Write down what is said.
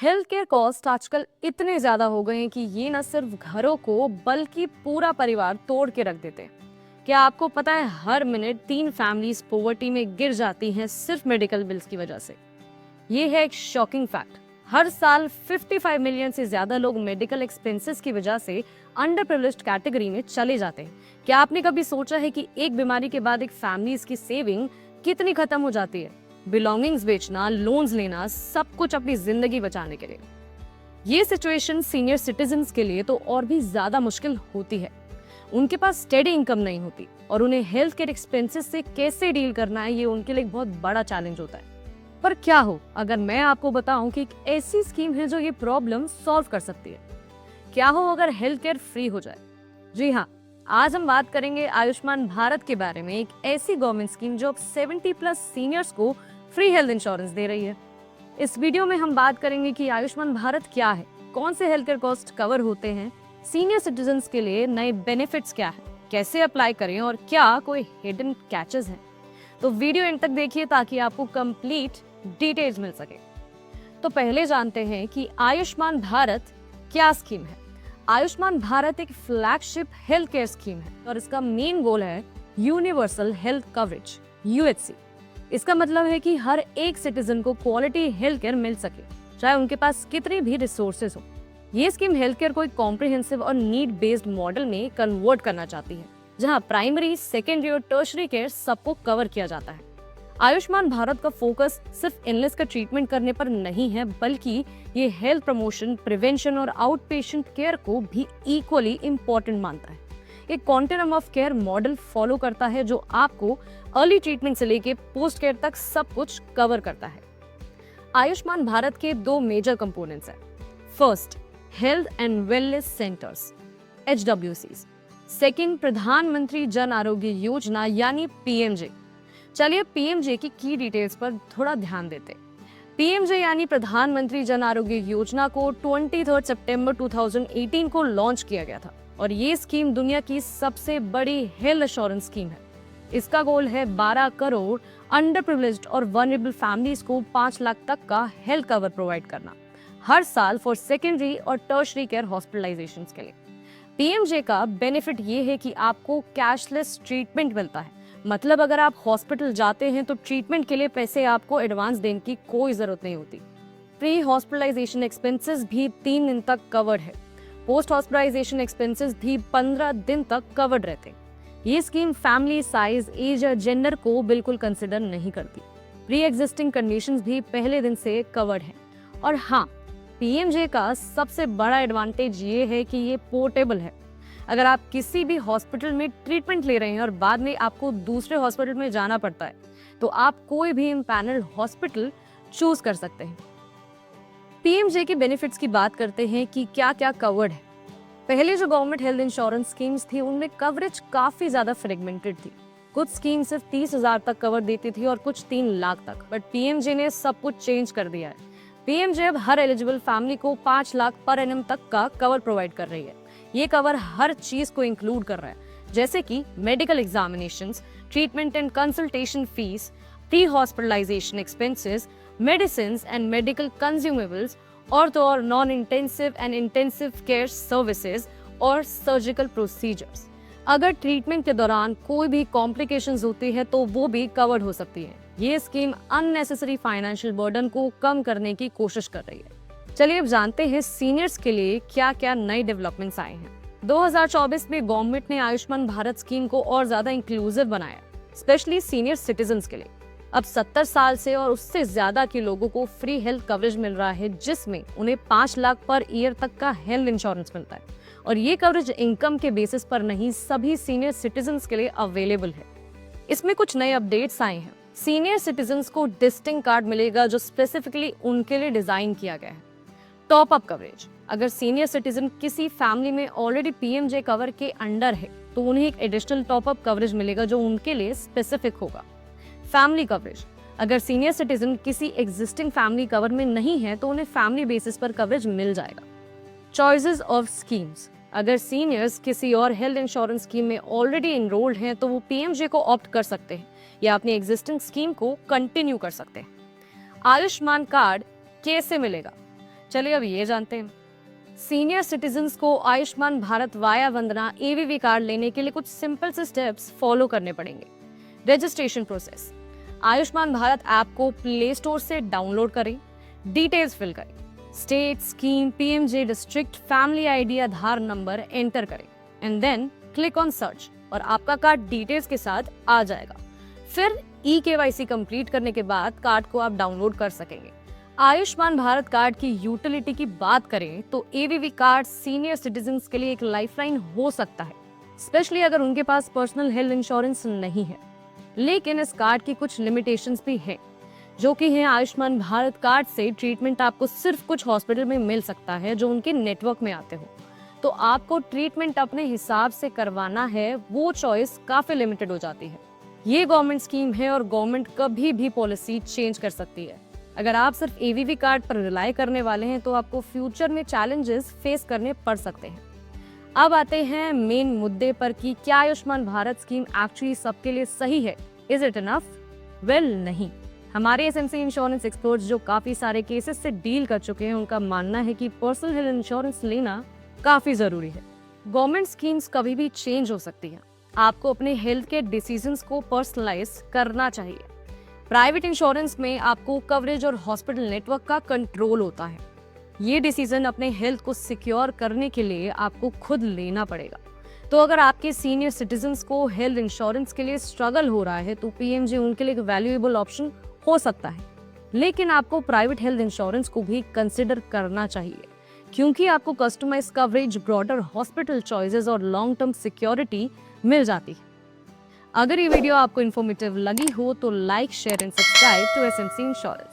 Health care cost आजकल इतने ज्यादा हो गए हैं कि ये न सिर्फ घरों को बल्कि पूरा परिवार तोड़ के रख देते हैं। क्या आपको पता है हर मिनट 3 फैमिलीज पॉवर्टी में गिर जाती हैं सिर्फ मेडिकल बिल्स की वजह से। ये है एक शॉकिंग फैक्ट। हर साल 55 मिलियन से ज्यादा लोग मेडिकल एक्सपेंसेस की वजह से अंडर प्रिविलेज्ड कैटेगरी में चले जाते हैं। क्या आपने कभी सोचा है कि एक बीमारी के बाद एक फैमिलीज की सेविंग कितनी खत्म हो जाती है? बिलोंगिंग्स बेचना, लोन्स लेना, सब कुछ अपनी जिंदगी बचाने के लिए। ये सिचुएशन सीनियर सिटीजन्स के लिए तो और भी ज्यादा मुश्किल होती है। उनके पास स्टेडी इनकम नहीं होती और उन्हें हेल्थ केयर एक्सपेंसेस से कैसे डील करना है, ये उनके लिए एक बहुत बड़ा चैलेंज होता है। पर क्या हो अगर मैं आपको बताऊं कि एक ऐसी स्कीम है जो ये प्रॉब्लम सॉल्व कर सकती है। क्या हो अगर हेल्थ केयर फ्री हो जाए? जी हाँ, आज हम बात करेंगे आयुष्मान भारत के बारे में, एक ऐसी गवर्नमेंट स्कीम जो 70+ सीनियर्स को फ्री हेल्थ इंश्योरेंस दे रही है। इस वीडियो में हम बात करेंगे कि आयुष्मान भारत क्या है, कौन से हेल्थ केयर कॉस्ट कवर होते हैं, सीनियर सिटीजन्स के लिए नए बेनिफिट्स क्या है, कैसे अप्लाई करें और क्या कोई हिडन कैचेस हैं। तो वीडियो एंड तक देखिए ताकि आपको कंप्लीट डिटेल्स मिल सके। तो पहले जानते हैं कि आयुष्मान भारत क्या स्कीम है। आयुष्मान भारत एक फ्लैगशिप हेल्थ केयर स्कीम है और इसका मेन गोल है यूनिवर्सल हेल्थ कवरेज, यूएचसी। इसका मतलब है कि हर एक सिटीजन को क्वालिटी हेल्थ केयर मिल सके, चाहे उनके पास कितने भी रिसोर्सेज हो। ये स्कीम हेल्थ केयर को एक कॉम्प्रिहेंसिव और नीड बेस्ड मॉडल में कन्वर्ट करना चाहती है, जहां प्राइमरी, सेकेंडरी और टर्शरी केयर सबको कवर किया जाता है। आयुष्मान भारत का फोकस सिर्फ इलनेस का ट्रीटमेंट करने पर नहीं है, बल्कि ये हेल्थ प्रमोशन, प्रिवेंशन और आउट पेशेंट केयर को भी इक्वली इम्पोर्टेंट मानता है। एक continuum of care model follow करता है जो आपको अर्ली ट्रीटमेंट से लेके पोस्ट केयर तक सब कुछ कवर करता है। आयुष्मान भारत के 2 मेजर कंपोनेंट्स हैं। First, health and wellness centres, HWCs। Second, प्रधानमंत्री जन आरोग्य योजना यानी PMJ। चलिए PMJ की डिटेल्स पर थोड़ा ध्यान देते। PMJ यानी प्रधानमंत्री जन आरोग्य योजना को 23 सितंबर 2018 को लॉन्च किया गया था और ये स्कीम दुनिया की सबसे बड़ी हेल्थ इंश्योरेंस स्कीम है। इसका गोल है 12 करोड़ अंडर प्रिविलेज्ड और वनरेबल फैमिलीज को 5 लाख तक का हेल्थ कवर प्रोवाइड करना हर साल फॉर सेकेंडरी और टर्शरी केयर हॉस्पिटलाइजेशंस के लिए। PMJ का बेनिफिट ये है कि आपको कैशलेस ट्रीटमेंट मिलता है। मतलब अगर आप हॉस्पिटल जाते हैं तो ट्रीटमेंट के लिए पैसे आपको एडवांस देने की कोई जरूरत नहीं होती। प्री हॉस्पिटलाइजेशन एक्सपेंसेस भी 3 दिन तक कवर्ड है। पोस्ट हॉस्पिटलाइजेशन एक्सपेंसेस भी 15 दिन तक कवर्ड रहते हैं। ये स्कीम फैमिली साइज, एज या जेंडर को बिल्कुल कंसिडर नहीं करती। प्री एग्जिस्टिंग कंडीशंस भी पहले दिन से कवर्ड है। और हाँ, PMJ का सबसे बड़ा एडवांटेज ये है कि ये पोर्टेबल है। अगर आप किसी भी हॉस्पिटल में ट्रीटमेंट ले रहे हैं और बाद में आपको दूसरे हॉस्पिटल में जाना पड़ता है, तो आप कोई भी इम्पैनल्ड हॉस्पिटल चूज कर सकते हैं। PMJ के बेनिफिट्स की बात करते हैं कि क्या क्या कवर्ड है। पहले जो गवर्नमेंट हेल्थ इंश्योरेंस स्कीम्स थी उनमें कवरेज काफी ज्यादा फ्रेगमेंटेड थी। कुछ स्कीम सिर्फ 30,000 तक कवर देती थी और कुछ 3 लाख तक, बट PMJ ने सब कुछ चेंज कर दिया है। PMJ अब हर एलिजिबल फैमिली को 5 लाख पर एनम तक का कवर प्रोवाइड कर रही है। ये कवर हर चीज को इंक्लूड कर रहा है, जैसे कि medical examinations, treatment and consultation fees, pre hospitalisation expenses, medicines and medical consumables, ortho और non intensive and intensive care services और सर्जिकल प्रोसीजर्स। अगर ट्रीटमेंट के दौरान कोई भी कॉम्प्लिकेशंस होती है तो वो भी कवर्ड हो सकती है। ये स्कीम अननेसेसरी फाइनेंशियल बर्डन को कम करने की कोशिश कर रही है। चलिए अब जानते हैं सीनियर्स के लिए क्या क्या नए डेवलपमेंट्स आए हैं। 2024 में गवर्नमेंट ने आयुष्मान भारत स्कीम को और ज्यादा इंक्लूसिव बनाया, स्पेशली सीनियर सिटीजन्स के लिए। अब 70 साल से और उससे ज्यादा के लोगों को फ्री हेल्थ कवरेज मिल रहा है, जिसमें उन्हें 5 लाख पर ईयर तक का हेल्थ इंश्योरेंस मिलता है। और ये कवरेज इनकम के बेसिस पर नहीं, सभी सीनियर सिटीजन्स के लिए अवेलेबल है। इसमें कुछ नए अपडेट्स आए हैं। सीनियर सिटीजन्स को डिस्टिंक्ट कार्ड मिलेगा जो स्पेसिफिकली उनके लिए डिजाइन किया गया है। टॉप अप कवरेज, अगर सीनियर सिटीजन किसी फैमिली में ऑलरेडी PMJ कवर के अंडर है तो उन्हें एक एडिशनल टॉप अप कवरेज मिलेगा जो उनके लिए स्पेसिफिक होगा। फैमिली कवरेज, अगर सीनियर सिटीजन किसी एग्जिस्टिंग फैमिली कवर में नहीं है तो उन्हें फैमिली बेसिस पर कवरेज मिल जाएगा। चॉइसेस ऑफ स्कीम्स, अगर सीनियर्स किसी और हेल्थ इंश्योरेंस स्कीम में ऑलरेडी एनरोल्ड हैं तो वो PMJ को ऑप्ट कर सकते हैं या अपनी एग्जिस्टिंग स्कीम को कंटिन्यू कर सकते हैं। आयुष्मान कार्ड कैसे मिलेगा? चलिए अब ये जानते हैं। सीनियर सिटीजन्स को आयुष्मान भारत वाया वंदना एवीवी कार्ड लेने के लिए कुछ सिंपल से स्टेप्स फॉलो करने पड़ेंगे। Registration process. Ayushman Bharat app को प्ले स्टोर से डाउनलोड करें, डिटेल्स फिल करें, state, scheme, PMJ, district, family ID, Aadhaar number enter करें and then click on search और आपका कार्ड डिटेल्स के साथ आ जाएगा। फिर ई-केवाईसी कंप्लीट करने के बाद कार्ड को आप डाउनलोड कर सकेंगे। आयुष्मान भारत कार्ड की यूटिलिटी की बात करें तो एवीवी कार्ड सीनियर सिटीजन्स के लिए एक लाइफलाइन हो सकता है, स्पेशली अगर उनके पास पर्सनल हेल्थ इंश्योरेंस नहीं है। लेकिन इस कार्ड की कुछ लिमिटेशंस भी हैं, जो कि है आयुष्मान भारत कार्ड से ट्रीटमेंट आपको सिर्फ कुछ हॉस्पिटल में मिल सकता है जो उनके नेटवर्क में आते हो। तो आपको ट्रीटमेंट अपने हिसाब से करवाना है, वो चॉइस काफी लिमिटेड हो जाती है। ये गवर्नमेंट स्कीम है और गवर्नमेंट कभी भी पॉलिसी चेंज कर सकती है। अगर आप सिर्फ एवीवी कार्ड पर रिलाई करने वाले हैं तो आपको फ्यूचर में चैलेंजेस फेस करने पड़ सकते हैं। अब आते हैं मेन मुद्दे पर कि क्या आयुष्मान भारत स्कीम एक्चुअली सबके लिए सही है? Is it enough? वेल, नहीं। हमारे एसएमसी इंश्योरेंस एक्सपर्ट्स जो काफी सारे केसेस से डील कर चुके हैं, उनका मानना है कि पर्सनल हेल्थ इंश्योरेंस लेना काफी जरूरी है। गवर्नमेंट स्कीम्स कभी भी चेंज हो सकती है, आपको अपने हेल्थ के डिसीजंस को पर्सनलाइज करना चाहिए। प्राइवेट इंश्योरेंस में आपको कवरेज और हॉस्पिटल नेटवर्क का कंट्रोल होता है। ये डिसीजन अपने हेल्थ को सिक्योर करने के लिए आपको खुद लेना पड़ेगा। तो अगर आपके सीनियर सिटीजन्स को हेल्थ इंश्योरेंस के लिए स्ट्रगल हो रहा है तो पीएमजे उनके लिए एक वैल्यूएबल ऑप्शन हो सकता है। लेकिन आपको प्राइवेट हेल्थ इंश्योरेंस को भी कंसिडर करना चाहिए, क्योंकि आपको customise coverage, broader hospital choices और लॉन्ग टर्म सिक्योरिटी मिल जाती है। अगर ये वीडियो आपको इन्फॉर्मेटिव लगी हो तो like, share and subscribe to SMC insurance.